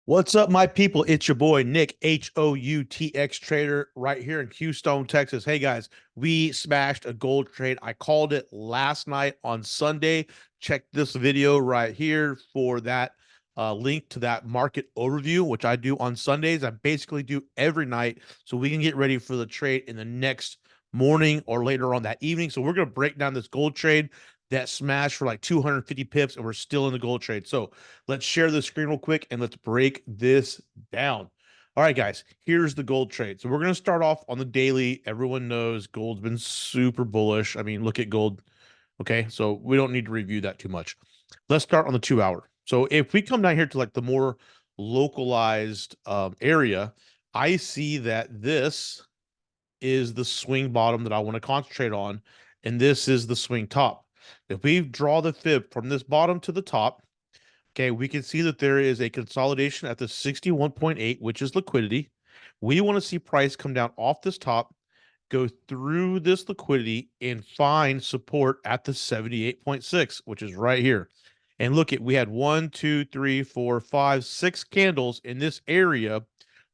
What's up, my people? It's your boy Nick, HOUTX Trader, right here in Houston, Texas. Hey guys, we smashed a gold trade. I called it last night on Sunday. Check this video right here for that link to that market overview, which I do on Sundays. I basically do every night so we can get ready for the trade in the next morning or later on that evening. So we're going to break down this gold trade that smashed for like 250 pips, and we're still in the gold trade. So let's share the screen real quick and let's break this down. All right, guys, here's the gold trade. So we're going to start off on the daily. Everyone knows gold's been super bullish. I mean, look at gold. Okay, so we don't need to review that too much. Let's start on the 2 hour. So if we come down here to like the more localized area, I see that this is the swing bottom that I want to concentrate on, and this is the swing top. If we draw the fib from this bottom to the top, okay, we can see that there is a consolidation at the 61.8, which is liquidity. We want to see price come down off this top, go through this liquidity, and find support at the 78.6, which is right here. And look at, we had 1, 2, 3, 4, 5, 6 candles in this area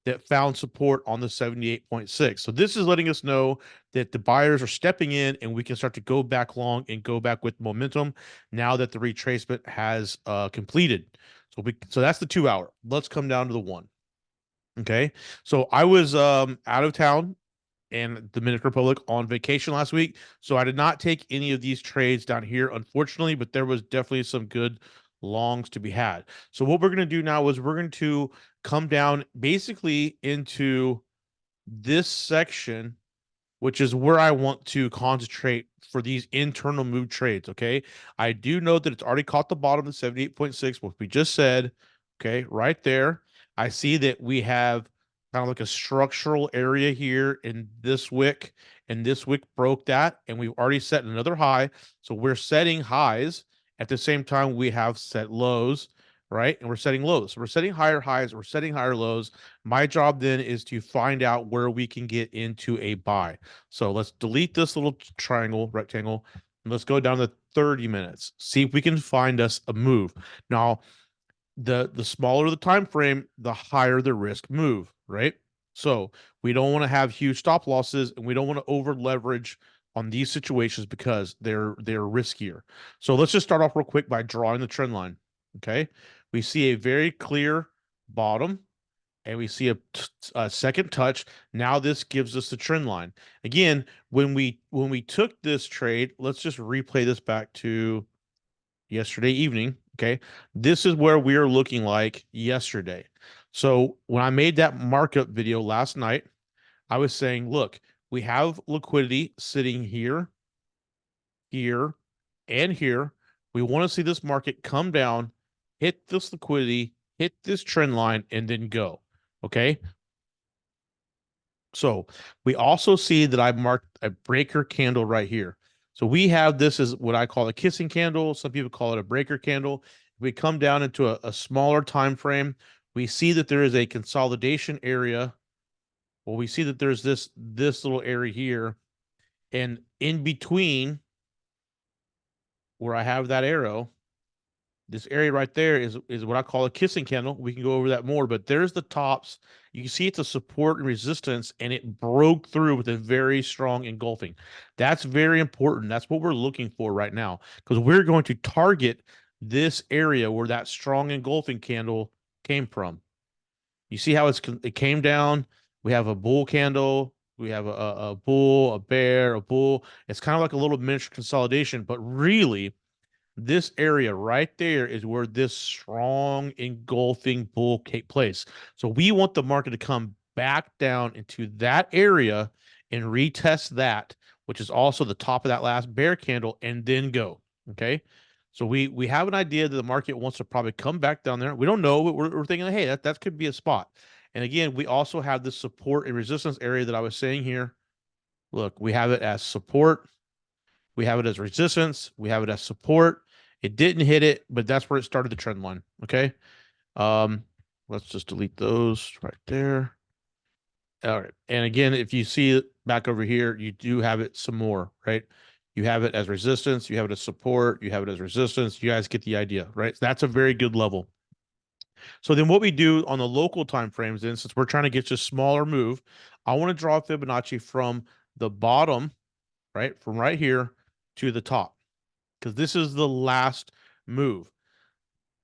that found support on the 78.6. So this is letting us know that the buyers are stepping in and we can start to go back long and go back with momentum now that the retracement has completed. So that's the 2 hour. Let's come down to the 1. Okay. So I was out of town and Dominican Republic on vacation last week. So I did not take any of these trades down here, unfortunately, but there was definitely some good longs to be had. So what we're going to do now is we're going to come down basically into this section, which is where I want to concentrate for these internal move trades. Okay. I do know that it's already caught the bottom of 78.6, what we just said. Okay. Right there. I see that we have kind of like a structural area here in this wick, and this wick broke that, and we've already set another high. So we're setting highs at the same time we have set lows, right? And we're setting lows. So we're setting higher highs, we're setting higher lows. My job then is to find out where we can get into a buy. So let's delete this little triangle, rectangle, and let's go down to 30 minutes. See if we can find us a move. Now, the smaller the time frame, the higher the risk move, right? So we don't want to have huge stop losses, and we don't want to over leverage on these situations because they're riskier. So let's just start off real quick by drawing the trend line. Okay, we see a very clear bottom, and we see a second touch. Now this gives us the trend line. Again, when we took this trade, let's just replay this back to yesterday evening. Okay. This is where we are looking like yesterday. So when I made that markup video last night, I was saying, look, we have liquidity sitting here, here, and here. We want to see this market come down, hit this liquidity, hit this trend line, and then go. Okay. So we also see that I marked a breaker candle right here. So we have this as what I call a kissing candle. Some people call it a breaker candle. If we come down into a smaller time frame, we see that there is a consolidation area. Well, we see that there's this little area here, and in between where I have that arrow, this area right there is what I call a kissing candle. We can go over that more, but there's the tops. You can see it's a support and resistance, and it broke through with a very strong engulfing. That's very important. That's what we're looking for right now, because we're going to target this area where that strong engulfing candle came from. You see how it came down? We have a bull candle. We have a bull, a bear, a bull. It's kind of like a little miniature consolidation, but really, this area right there is where this strong engulfing bull take place. So we want the market to come back down into that area and retest that, which is also the top of that last bear candle, and then go. Okay. So we have an idea that the market wants to probably come back down there. We don't know, but we're thinking, hey, that could be a spot. And again, we also have the support and resistance area that I was saying here. Look, we have it as support. We have it as resistance. We have it as support. It didn't hit it, but that's where it started the trend line. Okay. Um, let's just delete those right there. All right. And again, if you see it back over here, you do have it some more, right? You have it as resistance, you have it as support, you have it as resistance. You guys get the idea, right? That's a very good level. So then what we do on the local time frames, then since we're trying to get to a smaller move, I want to draw Fibonacci from the bottom, right? From right here to the top, because this is the last move.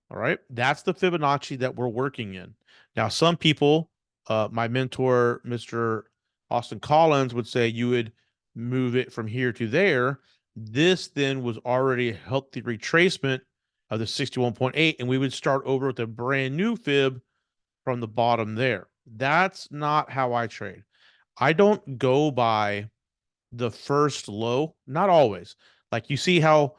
All right. That's the Fibonacci that we're working in. Now, some people, my mentor, Mr. Austin Collins, would say you would move it from here to there. This then was already a healthy retracement of the 61.8, and we would start over with a brand new fib from the bottom there. That's not how I trade. I don't go by the first low, not always. Like you see how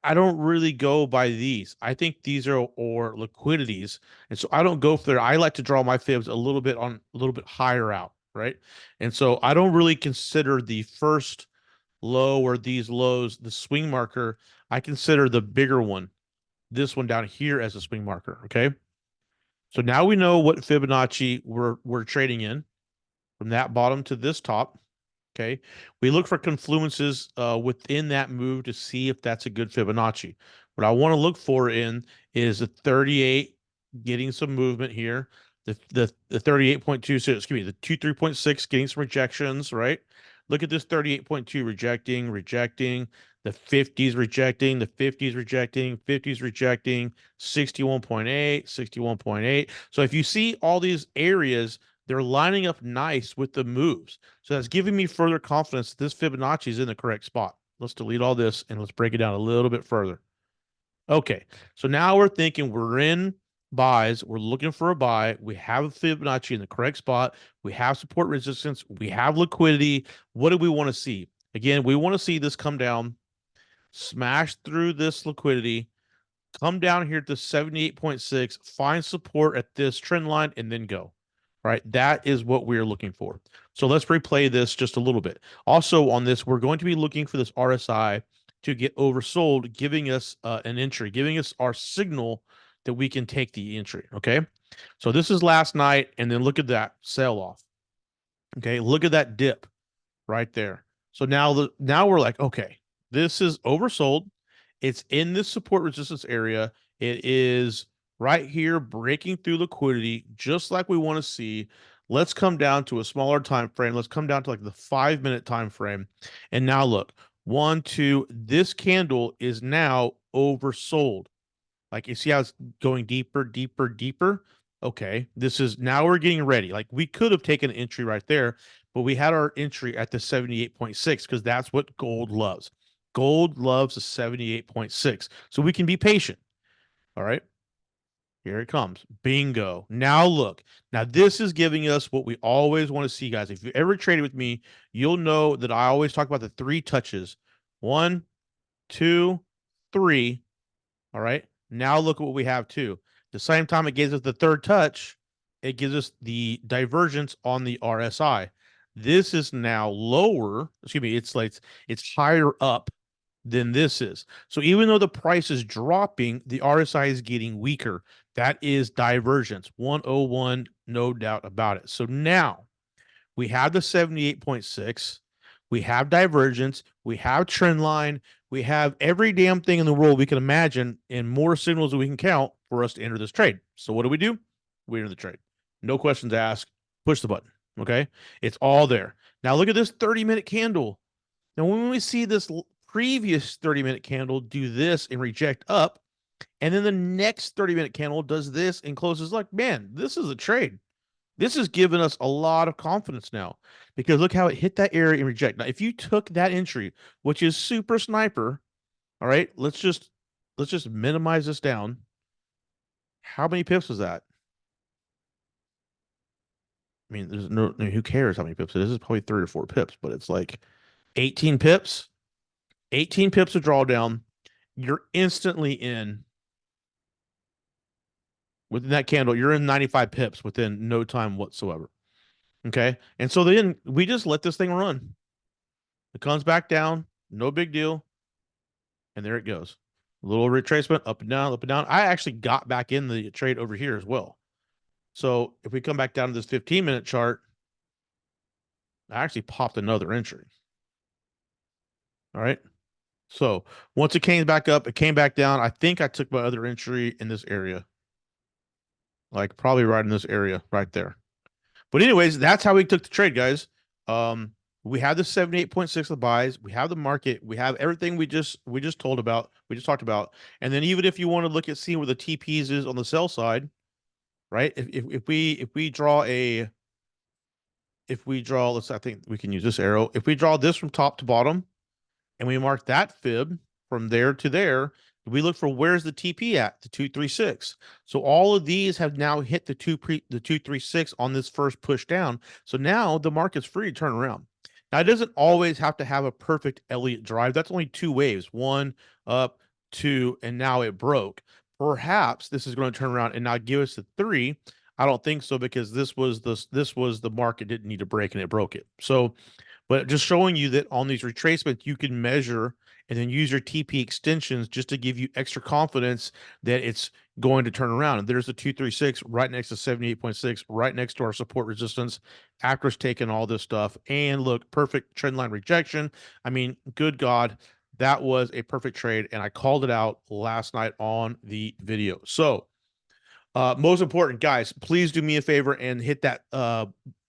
I don't really go by these. I think these are or liquidities. And so I don't go for there. I like to draw my fibs a little bit higher out, right? And so I don't really consider the first low or these lows the swing marker. I consider the bigger one, this one down here, as a swing marker. Okay. So now we know what Fibonacci we're trading in from that bottom to this top. Okay. We look for confluences within that move to see if that's a good Fibonacci. What I want to look for in is a 38 getting some movement here. The 38.2, so excuse me, the 23.6 getting some rejections, right? Look at this 38.2 rejecting, the 50s rejecting, the 50s rejecting, 50s rejecting, 61.8, 61.8. So if you see all these areas, they're lining up nice with the moves. So that's giving me further confidence that this Fibonacci is in the correct spot. Let's delete all this and let's break it down a little bit further. Okay, so now we're thinking we're in buys. We're looking for a buy. We have a Fibonacci in the correct spot. We have support resistance. We have liquidity. What do we want to see? Again, we want to see this come down, smash through this liquidity, come down here to 78.6, find support at this trend line, and then go. Right? That is what we're looking for. So let's replay this just a little bit. Also on this, we're going to be looking for this RSI to get oversold, giving us an entry, giving us our signal that we can take the entry. Okay. So this is last night, and then look at that sell off. Okay. Look at that dip right there. So now we're like, okay, this is oversold. It's in this support resistance area. It is right here breaking through liquidity, just like we want to see. Let's come down to a smaller time frame. Let's come down to like the 5-minute time frame. And now look, 1, 2, this candle is now oversold. Like you see how it's going deeper, deeper, deeper. Okay, this is now we're getting ready. Like we could have taken an entry right there, but we had our entry at the 78.6 because that's what gold loves. Gold loves a 78.6. So we can be patient. All right. Here it comes. Bingo. Now look. Now this is giving us what we always want to see, guys. If you ever traded with me, you'll know that I always talk about the 3 touches. 1, 2, 3. All right. Now look at what we have too. The same time it gives us the third touch, it gives us the divergence on the RSI. This is now lower. Excuse me. It's higher up than this is. So even though the price is dropping, the RSI is getting weaker. That is divergence. 101, no doubt about it. So now we have the 78.6. We have divergence. We have trend line. We have every damn thing in the world we can imagine and more signals that we can count for us to enter this trade. So what do? We enter the trade. No questions asked. Push the button. Okay. It's all there. Now look at this 30-minute candle. Now, when we see this previous 30-minute candle do this and reject up, and then the next 30-minute candle does this and closes, like, man, this is a trade. This has given us a lot of confidence now because look how it hit that area and reject. Now, if you took that entry, which is super sniper, all right, let's just minimize this down. How many pips was that? I mean, there's no, who cares how many pips it is? It's probably 3 or 4 pips, but it's like 18 pips, 18 pips of drawdown. You're instantly in within that candle. You're in 95 pips within no time whatsoever. Okay. And so then we just let this thing run. It comes back down, no big deal. And there it goes. A little retracement, up and down, up and down. I actually got back in the trade over here as well. So if we come back down to this 15-minute chart, I actually popped another entry. All right. So once it came back up, it came back down. I think I took my other entry in this area. like probably right in this area right there. But anyways, that's how we took the trade, guys. Um, we have the 78.6 of buys, we have the market, we have everything we just talked about. And then even if you want to look at seeing where the TPs is on the sell side, right? If we draw, let's I think we can use this arrow. If we draw this from top to bottom and we mark that fib from there to there, we look for where's the TP at, the 236. So all of these have now hit the 236 on this first push down. So now the market's free to turn around. Now it doesn't always have to have a perfect Elliott drive. That's only two waves, one up, two, and now it broke. Perhaps this is going to turn around and now give us the three. I don't think so, because this was the market didn't need to break and it broke it. So, but just showing you that on these retracements, you can measure and then use your TP extensions just to give you extra confidence that it's going to turn around. And there's the 236 right next to 78.6, right next to our support resistance after it's taken all this stuff. And look, perfect trend line rejection. I mean, good God, that was a perfect trade. And I called it out last night on the video. So, most important, guys, please do me a favor and hit that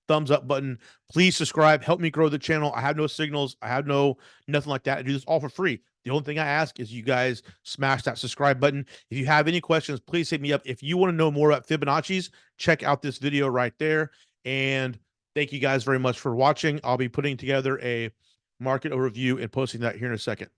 thumbs up button. Please subscribe. Help me grow the channel. I have no signals. I have nothing like that. I do this all for free. The only thing I ask is you guys smash that subscribe button. If you have any questions, please hit me up. If you want to know more about Fibonacci's, check out this video right there. And thank you guys very much for watching. I'll be putting together a market overview and posting that here in a second.